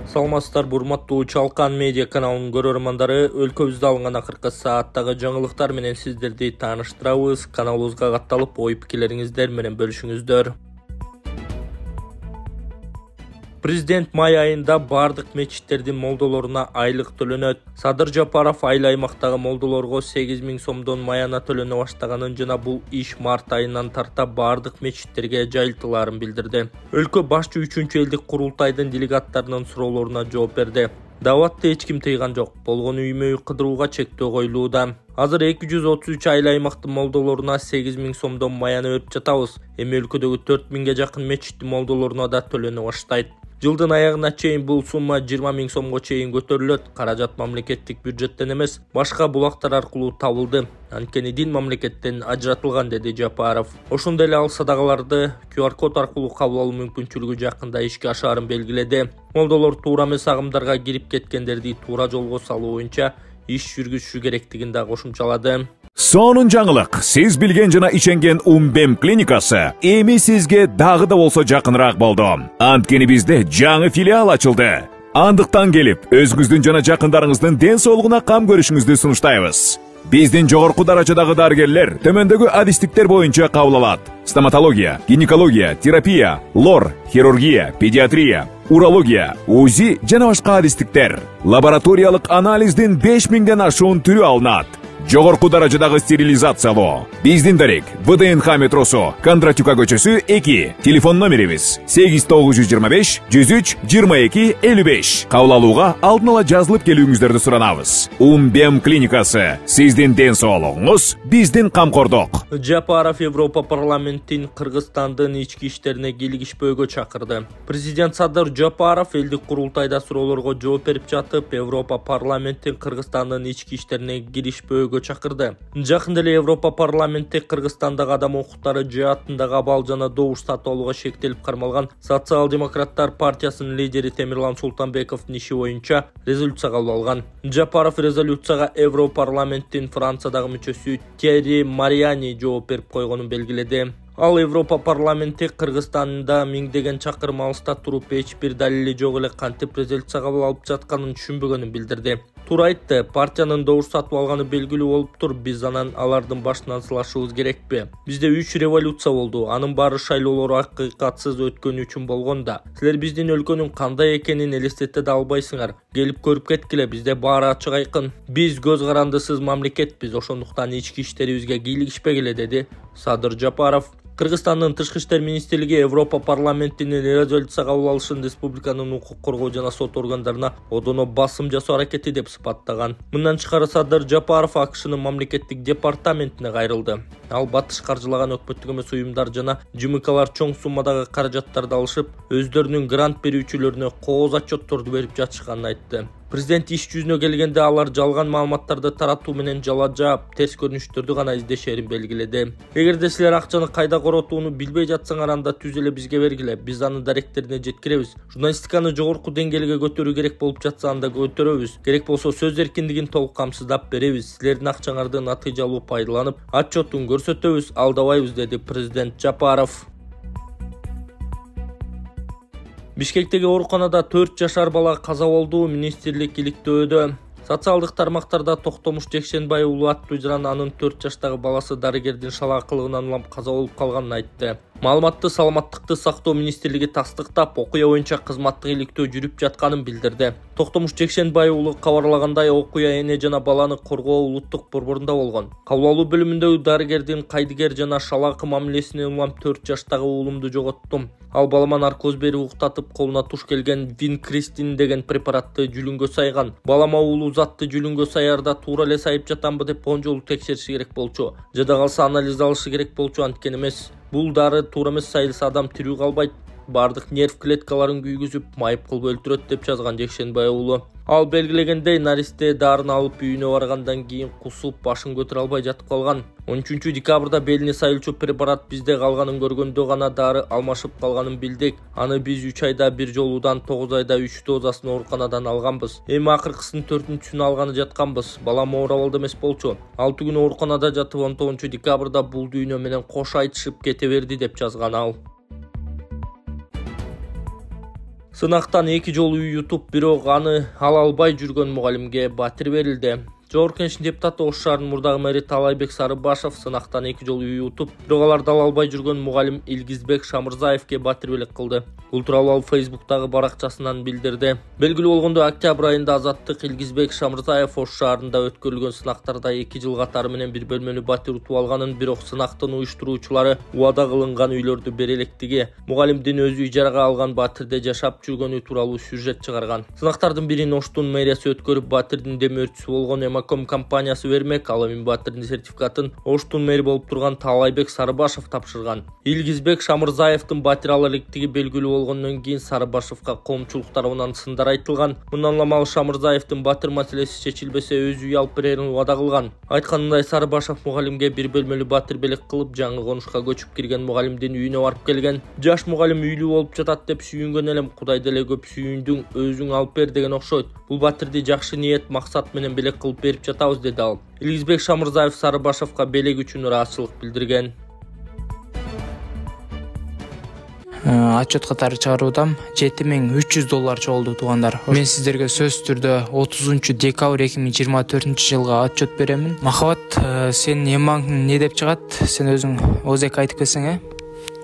Саламатсыздар, урматтуу Чалкан медиа каналынын көрөрмандары, өлкөбүздө алынган акыркы сааттагы жаңылыктар менен сиздерди тааныштырабыз. Каналыбызга катталып, ой-пикирлериңиздер менен бөлүшүңүздөр. Президент май айында бардык мечиттердин молдолоруна айлык төлөнөт. Садыр Жапаров айыл аймактагы молдолорго 8.000 сомдон маяна төлөнө баштаганын жана бул иш март айынан тарта бардык мечиттерге жайылтыларын билдирди. Өлкө башчы 3-чү элдик курултайдын делегаттарынын суроолоруна жооп берди. Даватты эч ким тыйган жок. Болгон үймө кыдырууга чектөө коюлууда. Азыр 233 айыл аймактын молдолоруна 8.000 сомдон маяна берип жатабыз. Эми өлкөдөгү 4.000ге жакын мечиттин молдолоруна да төлөнө баштайт. Жылдын аягына чейин бул сумма 20.000 сомго чейин көтөрүлөт. Каражат мамлекеттик бюджеттен эмес, башка булактар аркылуу табылды. Анткени дин мамлекеттен ажыратылган, деди Жапаров. Ошондой эле ал садакаларды QR-код аркылуу кабыл алуу мүмкүнчүлүгү жакында ишке ашаарын белгиледи. Молдолор туура эмес агымдарга кирип кеткендерди туура жолго салуу боюнча иш жүргүзүшү керектигин да кошумчалады. Сонун жаңылык, сиз билген жана ишенген Умбем клиникасы эми сизге дагы да болсо жакыныраак болду. Анткени бизде жаңы филиал ачылды. Андыктан келип, өзүңүздүн жана жакындарыңыздын ден соолугуна кам көрүшүңүздү сунуштайбыз. Биздин жогорку даражадагы дарыгерлер төмөндөгү адистиктер боюнча кабыл алат. Стоматология, гинекология, терапия, лор, хирургия, педиатрия, урология, УЗИ жана башка адистиктер. Лабораториялык анализдин 5000ден ашуун түрү алынат. Жогорку даражадагы стерилизациялоо. Биздин дарек ВДНХ метросу, Кондратюка көчөсү 2. Телефон номерибиз 8925 103 22 55. Кабыл алууга алдын ала жазылып келүүңүздөрдү суранабыз. Умбем клиникасы. Сиздин ден соолугуңуз, биздин камкордук. Жапаров Европа парламентин Кыргызстандын ички иштерине кийлигишпөөгө чакырды. Президент Садыр Жапаров элдик курултайда суроолорго жооп берип жатып, Европа парламентин Кыргызстандын ички иштерине киришпөөгө чакырды. Жакында эле Европа парламенти Кыргызстандагы адам укуктары жаатындагы абал жана добуш сатып алууга шектелип кармалган Социал-демократтар партиясынын лидери Темирлан Султанбековдун иши боюнча резолюция кабыл алган. Жапаров резолюцияга Европарламенттин Франциядагы мүчөсү Терри Мариани жооп берип койгонун белгиледи. Ал Европа парламенти Кыргызстанда миңдеген чакырым алыста туруп эч бир далили жок эле кантип резолюция кабыл алып жатканын түшүнбөгөнүн билдирди. Туура айтты, партиянын добуш сатып алганы белгилүү болуп тур, биз анан алардын башынан сылашыбыз керекпи? Бизде 3 революция болду, анын баары шайлоолор акыйкатсыз өткөнү үчүн болгон да. Силер биздин өлкөнүн кандай экенин элестете да албайсыңар. Келип көрүп кеткиле, бизде баары ачык айкын. Биз көз карандысыз мамлекетпиз, ошондуктан ички иштерибизге кийлигишпегиле, деди Садыр Жапаров. Кыргызстандын тышкы иштер министрлиги Европа парламентинин резолюция кабыл алышын республиканын укук коргоо жана сот органдарына одоно басым жасоо аракети деп сыпаттаган. Мындан тышкары Садыр Жапаров АКШнын мамлекеттик департаментине кайрылды. Ал батыш каржылаган өкмөттүк эмес уюмдар жана ЖМКлар чоң суммадагы каражаттарды алышып, өздөрүнүн грант берүүчүлөрүнө кооз отчетторду берип жатышканын айтты. Президент иш жүзүнө келгенде алар жалган маалыматтарды таратуу менен жала жаап, терс көрүнүштөрдү гана издешерин белгиледи. Эгерде силер акчаны кайда коротууну билбей жатсаңар, анда түз эле бизге бергиле, биз анын даректерине жеткиребиз. Журналистиканы жогорку деңгээлге көтөрүү керек болуп жатса, анда көтөрөбүз. Керек болсо сөз эркиндигин толук камсыздап беребиз. Силердин акчаңарды натыйжалуу пайдаланып, отчетун көрсөтөбүз, алдабайбыз, деди президент Жапаров. Бишкектеги ооруканада 4 жашар бала каза болду, министрлик иликтөөдө. Социалдык тармактарда Токтомуш Жекшенбай уулу аттуу жана анын 4 жаштагы баласы дарыгердин шалаакылыгынан улам каза болуп калганын айтты. Маалыматты Саламаттыкты сактоо министрлиги тастыктап, окуя боюнча кызматтык иликтөө жүрүп жатканын билдирди. Токтомуш Жекшенбай уулу кабарлагандай, окуя эне жана баланы коргоо улуттук борборунда болгон. Кабыл алуу бөлүмүндөгү дарыгердин кайдыгер жана шалаакы мамилесинен улам 4 жаштагы уулумду жоготтум. Ал балама наркоз берип уктатып, колуна туш келген Винкристин деген препаратты жүлүнгө сайган. Балама уулу затты жүлүнгө саярда туура эле сайып жатамбы деп 10 жолу текшериши керек болчу. Жада калса анализ алышы керек болчу, анткени эмес. Бул дары туура эмес сайылса адам тирүү калбайт. Бардык нерв клеткаларын күйгүзүп, майып кылып өлтүрөт деп жазган Жекшенбай уулу. Ал белгилегендей, наристе дарын алып үйүнө баргандан кийин кусуп, башын көтөрө албай жатып калган. 13 декабрда белине сайылчу препарат бизде калганын көргөндө гана дары алмашып калганын билдик. Аны биз 3 айда бир жолудан 9 айда 3 дозасын ооруканадан алганбыз. Эми акыркысын 4-сүнү алганы жатканбыз. Балам оор абалда эмес болчу. 6 күн ооруканада жатып 19 декабрда бул дүйнө менен кош айтышып кете берди деп жазган ал. Сынактан 2 жолу үй утуп, бирок аны ала албай жүргөн мугалимге батир берилди. Жогорку Кеңештин депутаты Ош шаарынын мурдагы мэри Талайбек Сарыбашев сынактан 2 жолу үй утуп, бирок аларды ала албай жүргөн мугалим Илгизбек Шамырзаевге батир белек кылды. Бул тууралуу ал Фейсбуктагы баракчасынан билдирди. Белгилүү болгондой, октябрь айында Азаттык Илгизбек Шамырзаев Ош шаарында өткөрүлгөн сынактарда 2 жыл катары менен бир бөлмөлүү батир утуп алганын, бирок сынактын уюштуруучулары убада кылынган үйлөрдү бере электиги, мугалимдин өзү ижарага алган батирде жашап жүргөнү тууралуу сюжет чыгарган. Сынактардын бирин Оштун мэриясы өткөрүп, батирдин демөөрчүсү болгон Эмаком компаниясы бермек. Ал эми батирдин сертификатын Оштун мэри болуп турган Талайбек Сарыбашев тапшырган. Илгизбек Шамырзаевдин батир ала электиги белгилүү болгондон кийин Сарыбашевка коомчулук тарабынан сындар айтылган. Мындан улам Шамырзаевдин батир маселеси чечилбесе өз үй алып берерин убада кылган. Айтканындай, Сарыбашев мугалимге бир бөлмөлүү батир белек кылып, жаңы конушка көчүп кирген мугалимдин үйүнө барып келген. Жаш мугалим үйлүү болуп жатат деп сүйүнгөн элем, Кудайды эле көп сүйүндүң, өзүң алып бер деген окшойт. Бул батирди жакшы ниет, максат менен белек кылып берип жатабыз, деди ал. Илгизбек Шамырзаев Сарыбашевка белек үчүн ыраазычылык билдирген. Отчет катары чыгаруудам. $7300 чогулду туугандар. Мен сиздерге сөз түрдө 30 декабрь 2024 жылга отчет беремин. Махабат, сен эмбанктын не деп чыгат? Сен өзүң озек айтып кетсең,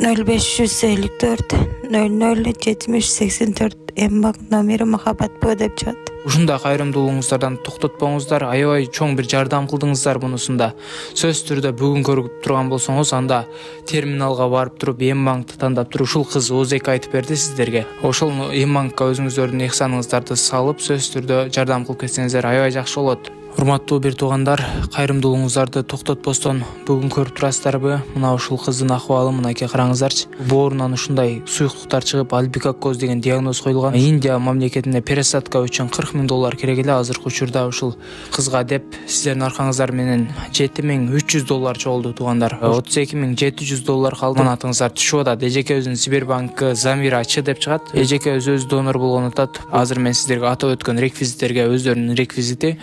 0554 00 7084 эмбанк номери Махабат Б деп чыгат. Ушундай кайрымдуулугуңуздардан токтотпоңуздар, аябай чоң бир жардам кылдыңыздар мунусунда. Сөз түрдө бүгүн көрүп турган болсоңуз, анда терминалга барып туруп эмбанкты тандап туруп, ушул кыз озек айтып берди сиздерге. Ошол эмбанкка өзүңүздөрдүн ыхсаныңыздарды салып, сөз түрдө жардам кылып кетсеңиздер аябай жакшы болот. Урматтуу бир туугандар, кайрымдуулугуңуздарды токтотпостон бүгүн көрүп турасыздарбы? Мына ушул кыздын акыбалы мынакей караңыздарчы. Боорунан ушундай суюктуктар чыгып, альбикакоз деген диагноз коюлган. Индия мамлекетинде пересадка үчүн $40,000 керек эле. Азыркы учурда ушул кызга деп сиздердин аркаңыздар менен $7300 чогулду туугандар. $32,700 калды. Манатыңыздар түшүп атат. Эжекебиздин Сбербанкы Замира Ч деп чыгат. Эжекебиз өзү донор болгон атат. Азыр мен сиздерге атап өткөн реквизиттерге өздөрүнүн реквизити,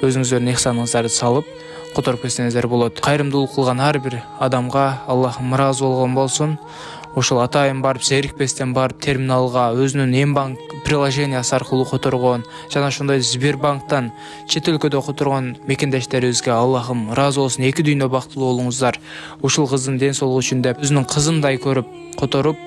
өзүңүздөрдүн ыхсаныңыздарды салып которуп кетсеңиздер болот. Кайрымдуулук кылган ар бир адамга Аллахым ыраазы болгон болсун. Ошол атайын барып, зерикпестен барып, терминалга өзүнүн эмбанк приложениясы аркылуу которгон жана ошондой Сбербанктан чет өлкөдө которгон мекендештерибизге Аллахым ыраазы болсун. Эки дүйнө бактылуу болуңуздар. Ушул кыздын ден соолугу үчүн деп өзүнүн кызындай көрүп которуп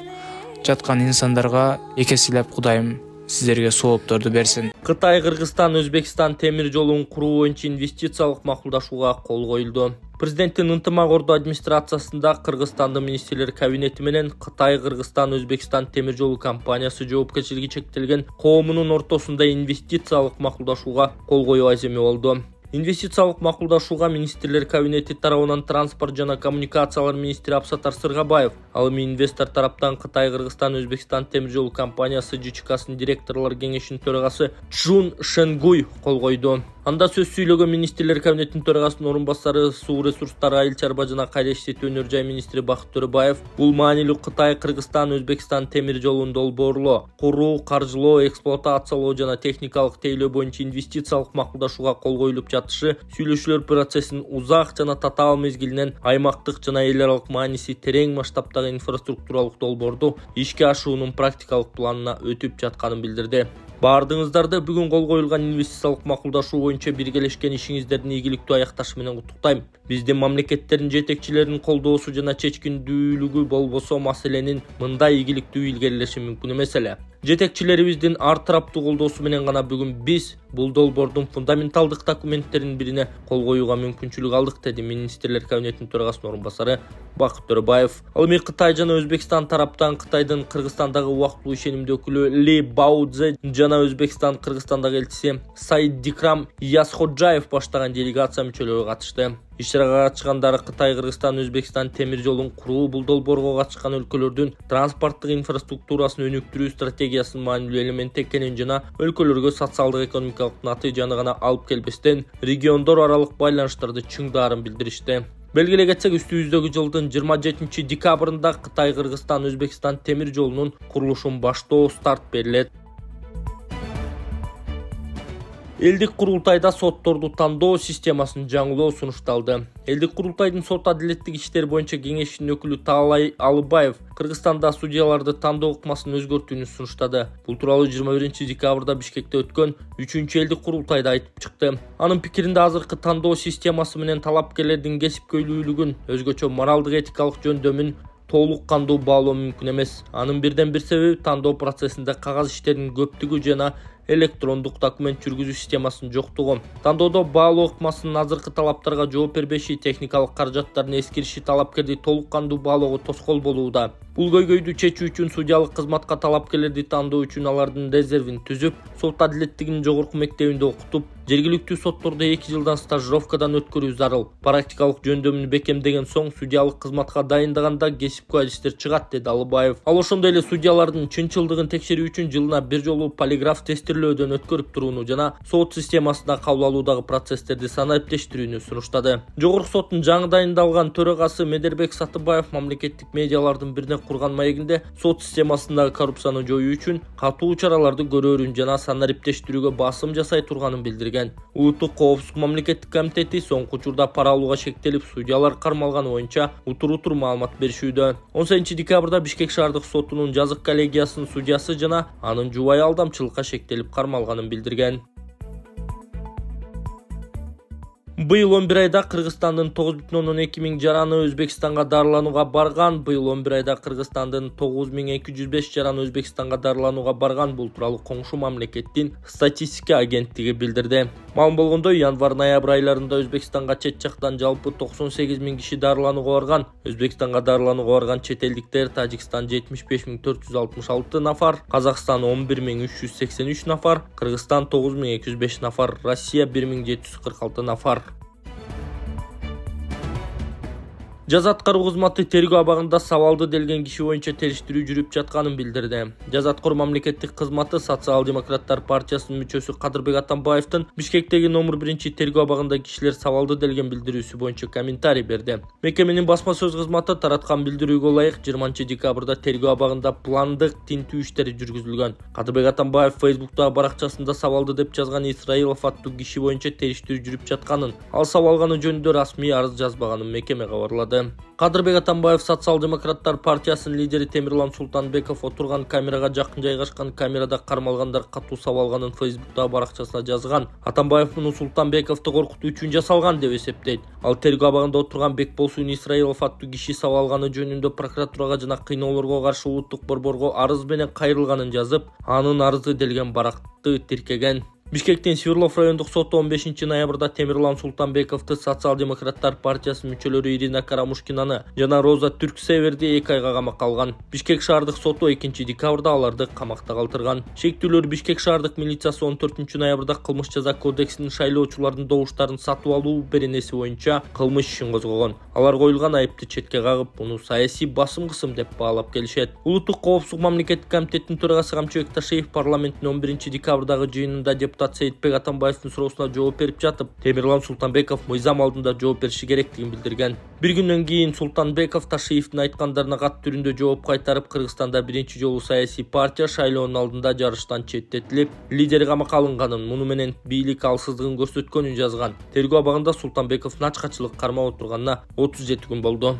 жаткан инсандарга экесилеп Кудайым сиздерге соопторду берсин. Кытай, Кыргызстан, Өзбекстан темир жолун куруу боюнча инвестициялык макулдашууга кол коюлду. Президенттин ынтымак орду администрациясында Кыргызстандын министрлер кабинети менен Кытай, Кыргызстан, Өзбекстан темир жолу компаниясы жоопкерчилиги чектелген коомунун ортосунда инвестициялык макулдашууга кол коюу аземи болду. Инвестициялык макулдашууга министрлер кабинети тарабынан транспорт жана коммуникациялар министри Абсатар Сыргабаев, ал эми инвестор тараптан Кытай, Кыргызстан, Өзбекстан темир жолу компаниясы ЖЧКсынын директорлор кеңешинин төрагасы Чжун Шенгуй кол койду. Анда сөз сүйлөгөн министрлер кабинетинин төрагасынын орун басары суу ресурстары, айыл чарба жана кайра иштетүү өнөр жай министри Бакыт Төрөбаев бул маанилүү Кытай, Кыргызстан, Өзбекстан темир жолун долбоорлоо, куруу, каржылоо, эксплуатациялоо жана техникалык тейлөө боюнча инвестициялык макулдашууга кол коюлуп жатышы сүйлөшүүлөр процессинин узак жана татаал мезгилинен аймактык жана эл аралык мааниси терең масштабтагы инфраструктуралык долбоорду ишке ашуунун практикалык планына өтүп жатканын билдирди. Бардыңыздарды бүгүн кол коюлган инвестициялык макулдашуу боюнча биргелешкен ишиңиздердин ийгиликтүү аякташы менен куттуктайм. Биздин мамлекеттердин жетекчилеринин колдоосу жана чечкиндүүлүгү болбосо маселенин мындай ийгиликтүү илгерилеши мүмкүн эмес эле. Жетекчилерибиздин ар тараптуу колдоосу менен гана бүгүн биз бул долбоордун фундаменталдык документтеринин бирине кол коюуга мүмкүнчүлүк алдык, деди министрлер кабинетинин төрагасынын орун басары Бакыт Төрөбаев. Ал эми Кытай жана Өзбекстан тараптан Кытайдын Кыргызстандагы убактылуу ишенимдүү өкүлү Ли Баудзе жана Өзбекстан Кыргызстандагы элчиси Сайд Дикрам Ясходжаев баштаган делегация мүчөлөрү катышты. Иш-чарага катышкандар Кытай, Кыргызстан, Өзбекстан темир жолун куруу, бул долбоорго катышкан өлкөлөрдүн транспорттук инфраструктурасын өнүктүрүү стратегиясынын маанилүү элементи экенин жана өлкөлөргө социалдык экономикалык натыйжаны гана алып келбестен региондор аралык байланыштарды чыңдаарын билдиришти. Белгилей кетсек, үстүбүздөгү жылдын 27 декабрында Кытай, Кыргызстан, Өзбекстан темир жолунун курулушун баштоо старт берилет. Элдик курултайда сотторду тандоо системасын жаңылоо сунушталды. Элдик курултайдын сот адилеттик иштер боюнча кеңешинин өкүлү Таалай Алыбаев Кыргызстанда судьяларды тандоо ыкмасын өзгөртүүнү сунуштады. Бул тууралуу 21 декабрда Бишкекте өткөн 3-чү элдик курултайда айтып чыкты. Анын пикиринде азыркы тандоо системасы менен талапкерлердин кесипкөйлүүлүгүн, өзгөчө моралдык этикалык жөндөмүн толук кандуу баалоо мүмкүн эмес. Анын бирден бир себеби тандоо процессинде кагаз иштердин көптүгү жана электрондук документ жүргүзүү системасынын жоктугу. Тандоодо баалоо ыкмасынын азыркы талаптарга жооп бербеши, техникалык каражаттарын эскериши талапкерди толук кандуу баалоого тоскоол болууда. Бул көйгөйдү чечүү үчүн судьялык кызматка талапкерлерди тандоо үчүн алардын резервин түзүп, сот адилеттигинин жогорку мектебинде окутуп, жергиликтүү соттордо 2 жылдан стажировкадан өткөрүү зарыл. Практикалык жөндөмүн бекемдеген соң судьялык кызматка дайындаганда кесипкөй адистер чыгат, деди Алыбаев. Ал ошондой эле судьялардын чынчылдыгын текшерүү үчүн жылына бир жолу полиграф тестирлөөдөн өткөрүп турууну жана сот системасына кабыл алуудагы процесстерди санариптештирүүнү сунуштады. Жогорку соттун жаңы дайындалган төрагасы Медербек Сатыбаев мамлекеттик медиалардын бирине курган маегинде сот системасындагы коррупцияны жоюу үчүн катуу чараларды көрөөрүн жана санариптештирүүгө басым жасай турганын билдирген. Улуттук коопсуздук мамлекеттик комитети соңку учурда пара алууга шектелип, судьялар кармалганы боюнча утур маалымат беришүүдө. 18 декабрда Бишкек шаардык сотунун жазык коллегиясынын судьясы жана анын жубайы алдамчылыкка шектелип кармалганын билдирген. Быйыл 11 айда Кыргызстандын 9,2 миң жараны Өзбекстанга дарыланууга барган. Быйыл 11 айда Кыргызстандын 9205 жараны Өзбекстанга дарыланууга барган. Бул тууралуу коңшу мамлекеттин статистика агенттиги билдирди. Маалым болгондой, январь-ноябрь айларында Өзбекстанга чет жактан жалпы 98 миң киши дарыланууга барган. Өзбекстанга дарыланууга барган чет элдиктер: Тажикстан 75,466 нафар, Казакстан 11,383 нафар, Кыргызстан 9205 нафар, Россия 1746 нафар. Жаза аткаруу кызматы тергөө абагында сабалды делген киши боюнча териштирүү жүрүп жатканын билдирди. Жаза аткаруу мамлекеттик кызматы Социал-демократтар партиясынын мүчөсү Кадырбек Атамбаевдин Бишкектеги номер 1 тергөө абагында кишилер сабалды делген билдирүүсү боюнча комментарий берди. Мекеменин басма сөз кызматы тараткан билдирүүгө ылайык 20 декабрда тергөө абагында пландык тинтүү иштери жүргүзүлгөн. Кадырбек Атамбаев Facebooктагы баракчасында сабалды деп жазган Исраилов аттуу киши боюнча териштирүү жүрүп жатканын, ал сабалганы жөнүндө расмий арыз жазбаганын мекеме кабарлады. Кадырбек Атамбаев Социал-демократтар партиясынын лидери Темирлан Султанбеков отурган камерага жакын жайгашкан камерада кармалгандар катуу сабалганын Facebooктагы баракчасына жазган. Атамбаев муну Султанбековду коркутуу үчүн жасалган деп эсептейт. Ал тергөө абагында отурган Бекболсун Исраилов аттуу киши сабалганы жөнүндө прокуратурага жана кыйноолорго каршы улуттук борборго арыз менен кайрылганын жазып, анын арызы делген баракты тиркеген. Бишкектин Сверлов райондук соту 15 ноябрда Темирлан Султанбековду Социал-демократтар партиясынын мүчөлөрү Ирина Карамушкинаны жана Роза Түрксеверди 2 айга камакка алган. Бишкек шаардык соту 2 декабрда аларды камакта калтырган. Шектүүлөр Бишкек шаардык милициясы 14 ноябрда кылмыш жаза кодексинин шайлоочулардын добуштарын сатып алуу беренеси боюнча кылмыш ишин козгогон. Алар коюлган айыпты четке кагып, муну саясий басым кысым деп баалап келишет. Улуттук коопсуздук мамлекеттик комитетинин төрагасы Камчыбек Ташиев парламенттин 11 декабрдагы жыйынында Сейитбек Атамбаевдин суроосуна жооп берип жатып, Темирлан Султанбеков мыйзам алдында жооп бериши керектигин билдирген. Bir günden кийин Султанбеков Ташиевдин айткандарына кат түрүндө жооп кайтарып, Кыргызстанда биринчи жолу саясий партия шайлоонун алдында жарыштан четтетилип, лидери камакка алынганын, муну менен бийлик алсыздыгын көрсөткөнүн жазган. Тергөө абагында Султанбековдун ачкачылык кармап отурганына 37 күн болду.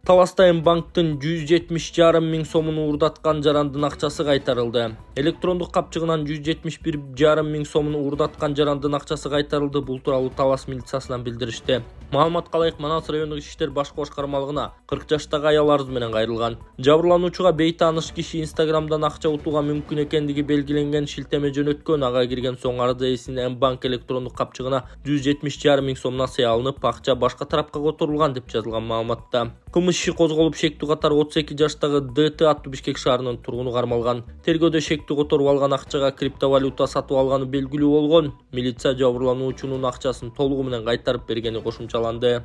Таласта М-банктын 170,5 миң сомун уурдаткан жарандын акчасы кайтарылды. Электрондук капчыгынан 171,5 миң сомун уурдаткан жарандын акчасы кайтарылды. Бул тууралуу Талас милициясынан билдиришти. Маалыматка ылайык, Манас райондук ички иштер башкы башкармалыгына 40 жаштагы аял арыз менен кайрылган. Жабырлануучуга бейтааныш киши Инстаграмдан акча утууга мүмкүн экендиги белгиленген шилтеме жөнөткөн. Ага кирген соң арыз ээсинин М-банк электрондук капчыгына 170,5 миң сом насыя алынып, акча башка тарапка которулган деп жазылган маалыматта. Кылмыш иши козголуп, шектүү катары 32 жаштагы ДТ аттуу Бишкек шаарынын тургуну кармалган. Тергөөдө шектүү которуп алган акчага криптовалюта сатып алганы белгилүү болгон. Милиция жабырлануучунун акчасын толугу менен кайтарып бергени кошумчаланды.